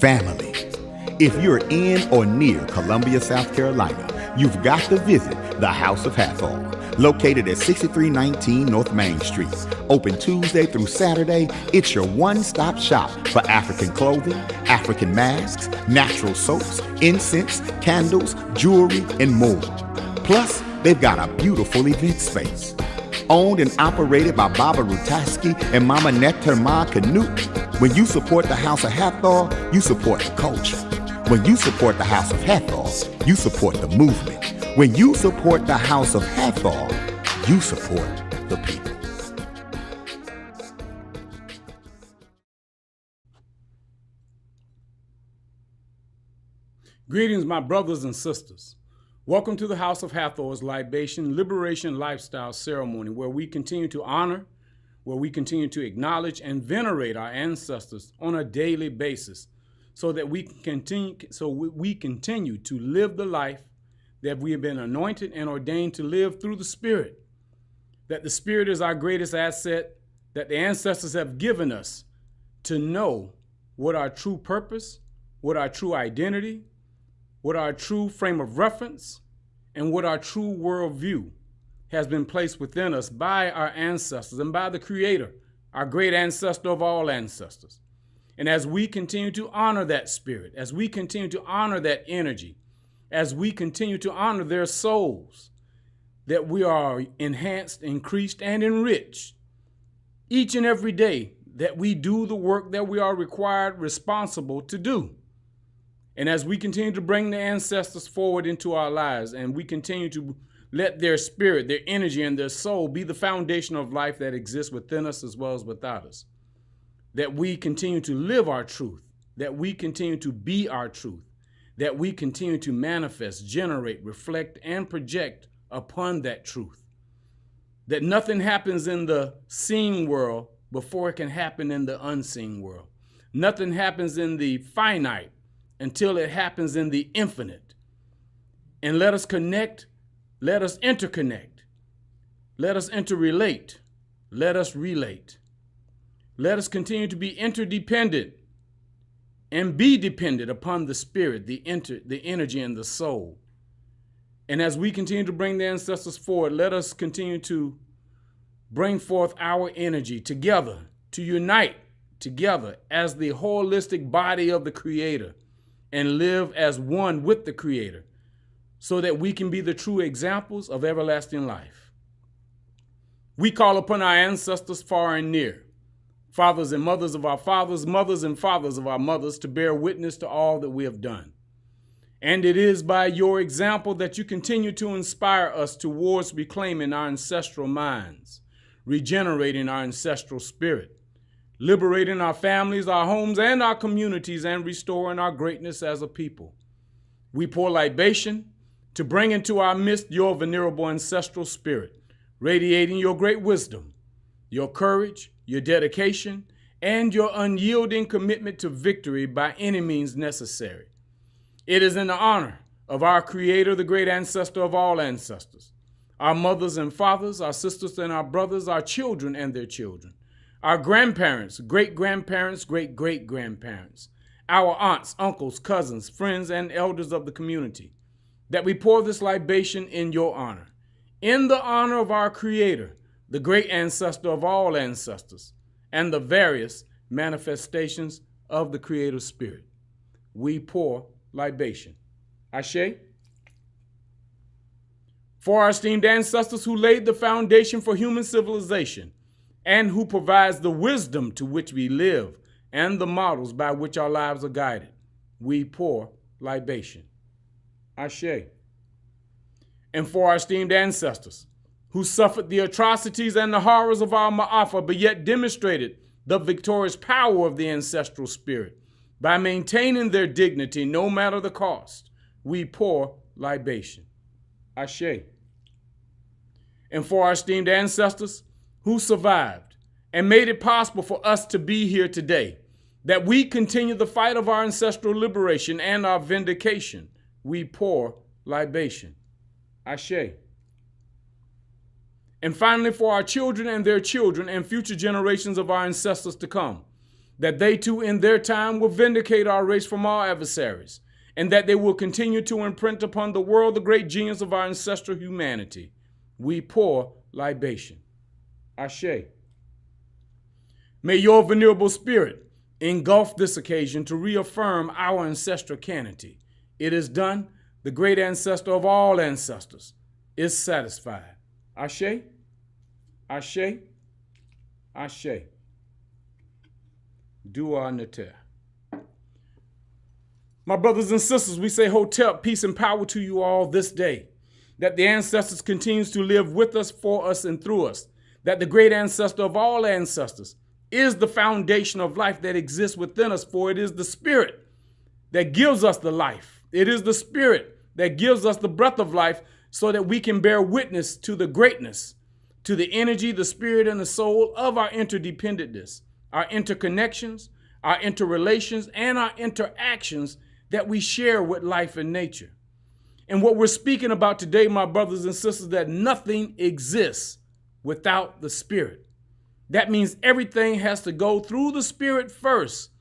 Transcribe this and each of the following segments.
family. If you're in or near Columbia, South Carolina, you've got to visit the House of Hathor, located at 6319 North Main Street. Open Tuesday through Saturday, it's your one-stop shop for African clothing, African masks, natural soaps, incense, candles, jewelry, and more. Plus, they've got a beautiful event space. Owned and operated by Baba Rutaski and Mama Neterma Canute. When you support the House of Hathor, you support the culture. When you support the House of Hathor, you support the movement. When you support the House of Hathor, you support the people. Greetings, my brothers and sisters. Welcome to the House of Hathor's Libation Liberation Lifestyle Ceremony, where we continue to honor, where we continue to acknowledge and venerate our ancestors on a daily basis, so that we continue to live the life that we have been anointed and ordained to live through the Spirit. That the Spirit is our greatest asset, that the ancestors have given us to know what our true purpose, what our true identity, what our true frame of reference, and what our true worldview has been placed within us by our ancestors and by the Creator, our great ancestor of all ancestors. And as we continue to honor that spirit, as we continue to honor that energy, as we continue to honor their souls, that we are enhanced, increased, and enriched each and every day, that we do the work that we are required, responsible to do. And as we continue to bring the ancestors forward into our lives, and we continue to let their spirit, their energy, and their soul be the foundation of life that exists within us as well as without us, that we continue to live our truth, that we continue to be our truth, that we continue to manifest, generate, reflect, and project upon that truth, that nothing happens in the seen world before it can happen in the unseen world. Nothing happens in the finite until it happens in the infinite. And let us connect, let us interconnect, let us interrelate, let us relate. Let us continue to be interdependent and be dependent upon the spirit, the energy, and the soul. And as we continue to bring the ancestors forward, let us continue to bring forth our energy together, to unite together as the holistic body of the Creator and live as one with the Creator, so that we can be the true examples of everlasting life. We call upon our ancestors far and near, fathers and mothers of our fathers, mothers and fathers of our mothers, to bear witness to all that we have done. And it is by your example that you continue to inspire us towards reclaiming our ancestral minds, regenerating our ancestral spirit, liberating our families, our homes, and our communities, and restoring our greatness as a people. We pour libation to bring into our midst your venerable ancestral spirit, radiating your great wisdom, your courage, your dedication, and your unyielding commitment to victory by any means necessary. It is in the honor of our Creator, the great ancestor of all ancestors, our mothers and fathers, our sisters and our brothers, our children and their children, our grandparents, great-grandparents, great-great-grandparents, our aunts, uncles, cousins, friends, and elders of the community, that we pour this libation in your honor, in the honor of our Creator, the great ancestor of all ancestors, and the various manifestations of the Creator Spirit. We pour libation. Ashe. For our esteemed ancestors who laid the foundation for human civilization, and who provides the wisdom to which we live and the models by which our lives are guided, we pour libation. Ashe. And for our esteemed ancestors who suffered the atrocities and the horrors of our Ma'afa, but yet demonstrated the victorious power of the ancestral spirit by maintaining their dignity no matter the cost, we pour libation. Ashe. And for our esteemed ancestors who survived and made it possible for us to be here today, that we continue the fight of our ancestral liberation and our vindication, we pour libation. Ashe. And finally, for our children and their children and future generations of our ancestors to come, that they too in their time will vindicate our race from all adversaries, and that they will continue to imprint upon the world the great genius of our ancestral humanity. We pour libation. Ashe. May your venerable spirit engulf this occasion to reaffirm our ancestral canity. It is done. The great ancestor of all ancestors is satisfied. Ashe. Ashe. Ashe. Dua Nater. My brothers and sisters, we say Hotep, peace and power to you all this day. That the ancestors continues to live with us, for us, and through us. That the great ancestor of all ancestors is the foundation of life that exists within us, for it is the spirit that gives us the life. It is the spirit that gives us the breath of life so that we can bear witness to the greatness, to the energy, the spirit, and the soul of our interdependentness, our interconnections, our interrelations, and our interactions that we share with life and nature. And what we're speaking about today, my brothers and sisters, that nothing exists without the spirit. That means everything has to go through the spirit first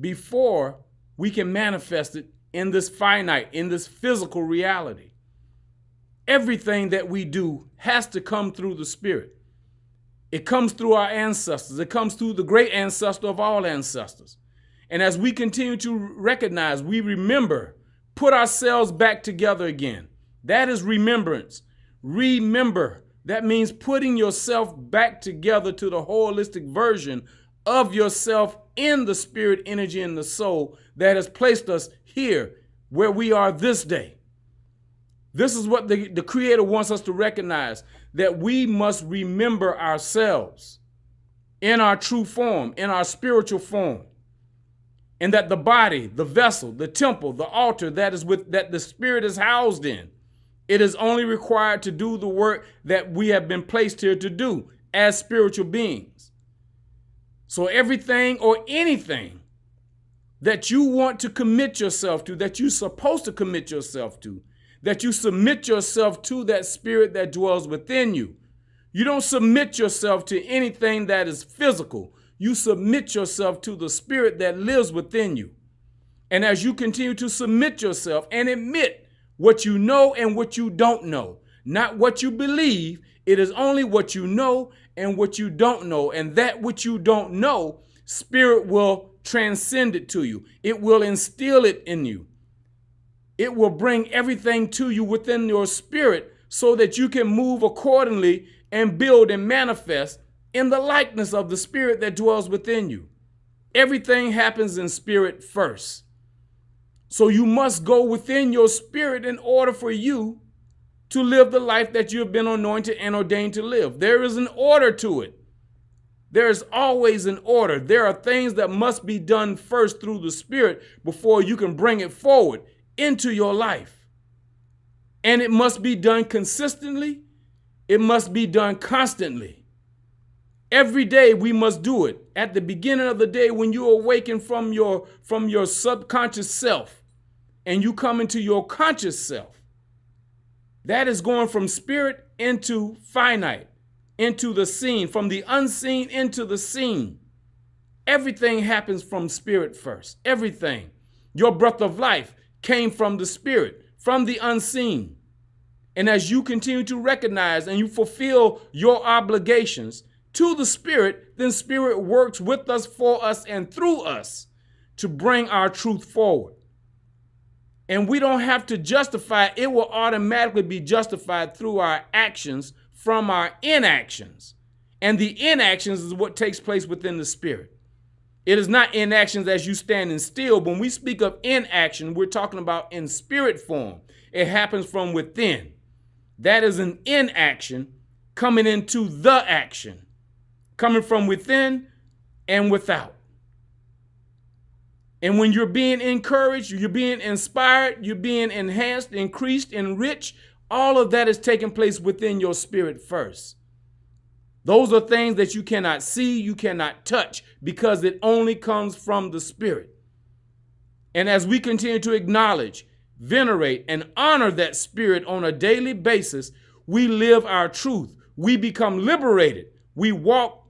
before we can manifest it in this finite, in this physical reality. Everything that we do has to come through the spirit. It comes through our ancestors. It comes through the great ancestor of all ancestors. And as we continue to recognize, we remember, put ourselves back together again. That is remembrance. Remember. That means putting yourself back together to the holistic version of yourself in the spirit, energy, and the soul that has placed us here where we are this day. This is what the Creator wants us to recognize, that we must remember ourselves in our true form, in our spiritual form, and that the body, the vessel, the temple, the altar that the spirit is housed in, it is only required to do the work that we have been placed here to do as spiritual beings. So everything or anything that you want to commit yourself to, that you're supposed to commit yourself to, that you submit yourself to that spirit that dwells within you. You don't submit yourself to anything that is physical. You submit yourself to the spirit that lives within you. And as you continue to submit yourself and admit what you know and what you don't know, not what you believe, it is only what you know and what you don't know. And that which you don't know, spirit will transcend it to you. It will instill it in you. It will bring everything to you within your spirit so that you can move accordingly and build and manifest in the likeness of the spirit that dwells within you. Everything happens in spirit first. So you must go within your spirit in order for you to live the life that you have been anointed and ordained to live. There is an order to it. There is always an order. There are things that must be done first through the spirit before you can bring it forward into your life. And it must be done consistently. It must be done constantly. Every day we must do it. At the beginning of the day, when you awaken from your subconscious self and you come into your conscious self, that is going from spirit into finite, into the seen, from the unseen into the seen. Everything happens from spirit first. Everything. Your breath of life came from the spirit, from the unseen. And as you continue to recognize and you fulfill your obligations to the spirit, then spirit works with us, for us, and through us to bring our truth forward. And we don't have to justify it. It will automatically be justified through our actions from our inactions. And the inactions is what takes place within the spirit. It is not inactions as you standing still. When we speak of inaction, we're talking about in spirit form. It happens from within. That is an inaction coming into the action, coming from within and without. And when you're being encouraged, you're being inspired, you're being enhanced, increased, enriched, all of that is taking place within your spirit first. Those are things that you cannot see, you cannot touch, because it only comes from the spirit. And as we continue to acknowledge, venerate, and honor that spirit on a daily basis, we live our truth. We become liberated. We walk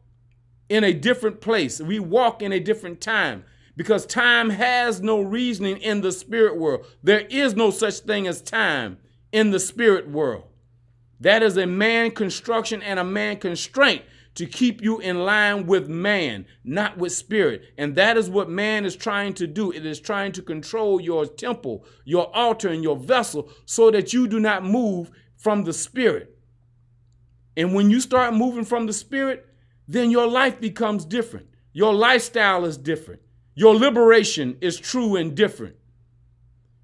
in a different place. We walk in a different time because time has no reasoning in the spirit world. There is no such thing as time in the spirit world. That is a man construction and a man constraint to keep you in line with man, not with spirit. And that is what man is trying to do. It is trying to control your temple, your altar, and your vessel so that you do not move from the spirit. And when you start moving from the spirit, then your life becomes different. Your lifestyle is different. Your liberation is true and different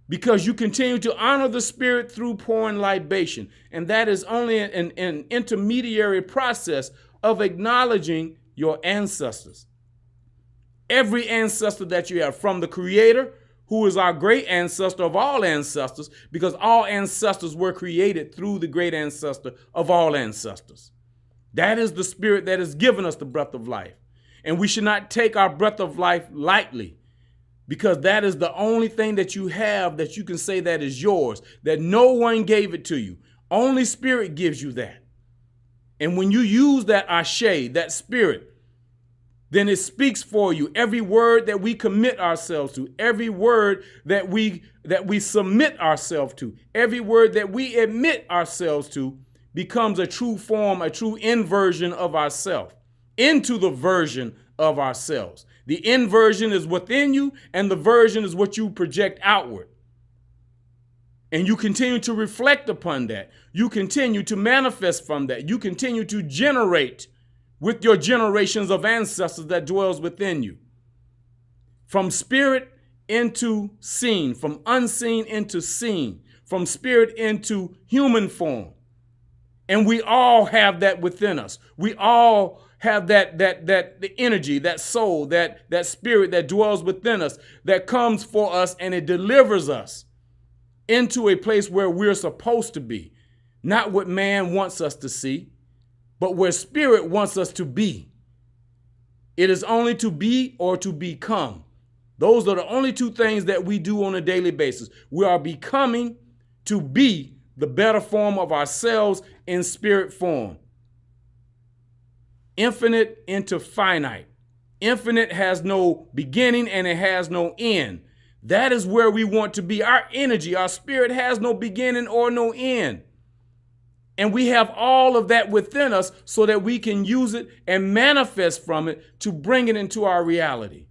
because you continue to honor the spirit through pouring libation. And that is only an intermediary process of acknowledging your ancestors. Every ancestor that you have, from the Creator, who is our great ancestor of all ancestors, because all ancestors were created through the great ancestor of all ancestors. That is the spirit that has given us the breath of life. And we should not take our breath of life lightly, because that is the only thing that you have that you can say that is yours, that no one gave it to you. Only spirit gives you that. And when you use that ashe, that spirit, then it speaks for you. Every word that we commit ourselves to, every word that we submit ourselves to, every word that we admit ourselves to becomes a true form, a true inversion of ourself into the version of ourselves. The inversion is within you, and the version is what you project outward. And you continue to reflect upon that. You continue to manifest from that. You continue to generate with your generations of ancestors that dwells within you. From spirit into seen, from unseen into seen, from spirit into human form. And we all have that within us. We all have the energy, that soul, that spirit that dwells within us, that comes for us, and it delivers us into a place where we're supposed to be. Not what man wants us to see, but where spirit wants us to be. It is only to be or to become. Those are the only two things that we do on a daily basis. We are becoming to be the better form of ourselves in spirit form. Infinite into finite. Infinite has no beginning and it has no end. That is where we want to be. Our energy, our spirit has no beginning or no end. And we have all of that within us so that we can use it and manifest from it to bring it into our reality.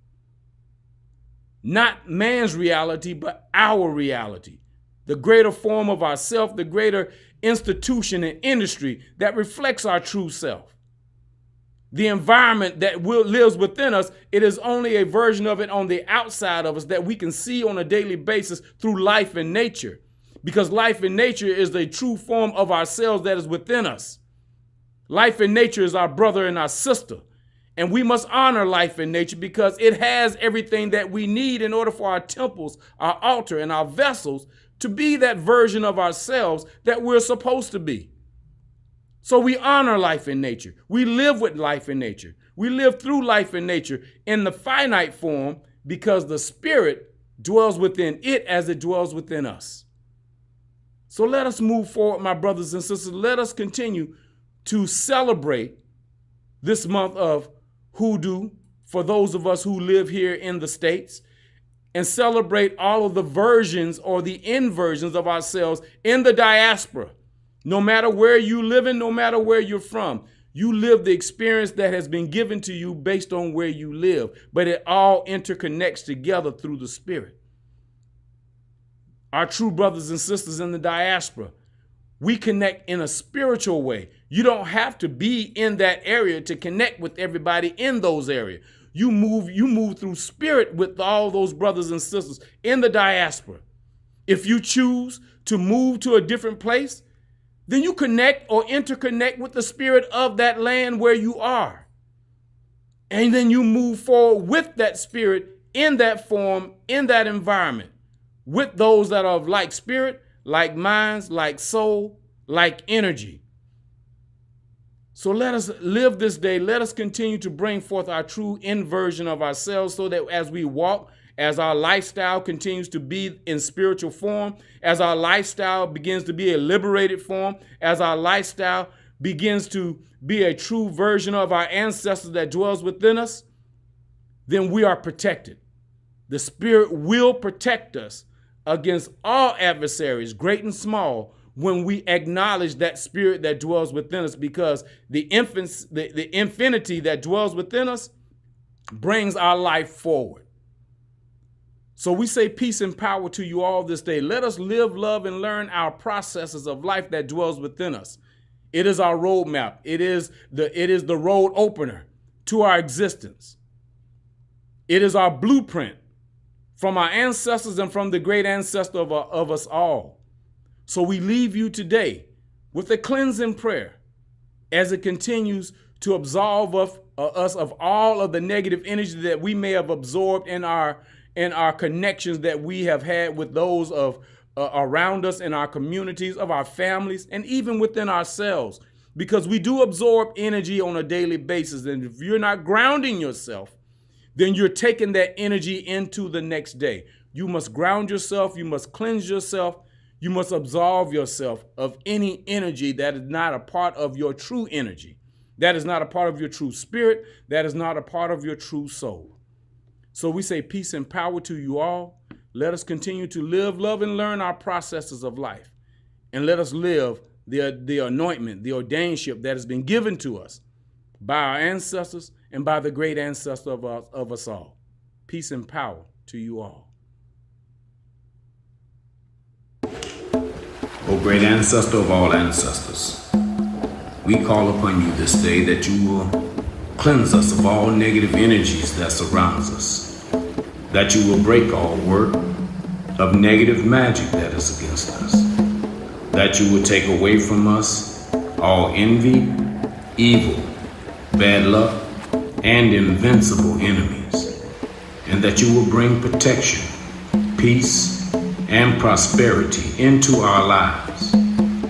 Not man's reality, but our reality. The greater form of ourself, the greater institution and industry that reflects our true self. The environment that lives within us, it is only a version of it on the outside of us that we can see on a daily basis through life and nature. Because life and nature is the true form of ourselves that is within us. Life and nature is our brother and our sister. And we must honor life and nature because it has everything that we need in order for our temples, our altar, and our vessels to be that version of ourselves that we're supposed to be. So we honor life and nature. We live with life and nature. We live through life and nature in the finite form because the spirit dwells within it as it dwells within us. So let us move forward, my brothers and sisters. Let us continue to celebrate this month of Hoodoo for those of us who live here in the States, and celebrate all of the versions or the inversions of ourselves in the diaspora. No matter where you live in, no matter where you're from, you live the experience that has been given to you based on where you live, but it all interconnects together through the spirit. Our true brothers and sisters in the diaspora, we connect in a spiritual way. You don't have to be in that area to connect with everybody in those areas. You move through spirit with all those brothers and sisters in the diaspora. If you choose to move to a different place, then you connect or interconnect with the spirit of that land where you are. And then you move forward with that spirit in that form, in that environment, with those that are of like spirit, like minds, like soul, like energy. So let us live this day. Let us continue to bring forth our true inversion of ourselves so that as we walk, as our lifestyle continues to be in spiritual form, as our lifestyle begins to be a liberated form, as our lifestyle begins to be a true version of our ancestors that dwells within us, then we are protected. The Spirit will protect us against all adversaries, great and small, when we acknowledge that Spirit that dwells within us, because the infinity that dwells within us brings our life forward. So we say peace and power to you all this day. Let us live, love, and learn our processes of life that dwells within us. It is our roadmap. It is the road opener to our existence. It is our blueprint from our ancestors and from the great ancestor of us all. So we leave you today with a cleansing prayer as it continues to absolve us of all of the negative energy that we may have absorbed in our connections that we have had with those of around us in our communities, of our families, and even within ourselves, because we do absorb energy on a daily basis. And if you're not grounding yourself, then you're taking that energy into the next day. You must ground yourself. You must cleanse yourself. You must absolve yourself of any energy that is not a part of your true energy. That is not a part of your true spirit. That is not a part of your true soul. So we say peace and power to you all. Let us continue to live, love, and learn our processes of life. And let us live the anointment, the ordainship that has been given to us by our ancestors and by the great ancestor of us all. Peace and power to you all. O great ancestor of all ancestors, we call upon you this day that you will cleanse us of all negative energies that surrounds us, that you will break all work of negative magic that is against us, that you will take away from us all envy, evil, bad luck, and invincible enemies, and that you will bring protection, peace, and prosperity into our lives,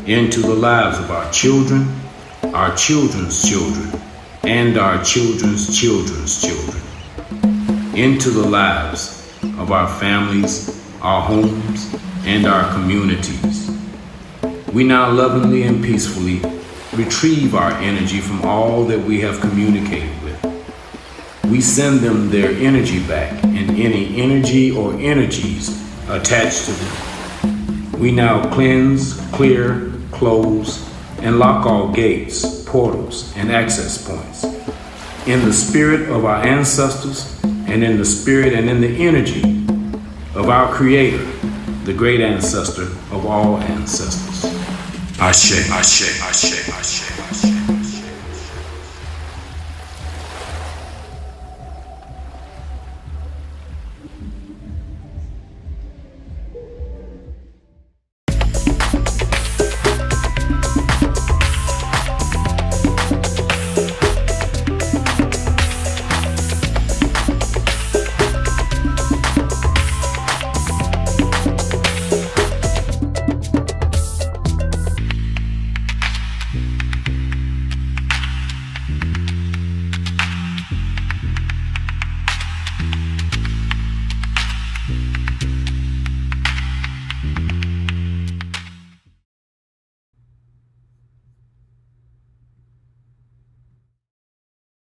into the lives of our children, our children's children, and our children's children's children, into the lives of our families, our homes, and our communities. We now lovingly and peacefully retrieve our energy from all that we have communicated with. We send them their energy back and any energy or energies attached to them. We now cleanse, clear, close, and lock all gates, portals, and access points in the spirit of our ancestors and in the spirit and in the energy of our Creator, the great ancestor of all ancestors. Ashe, Ashe, Ashe, Ashe.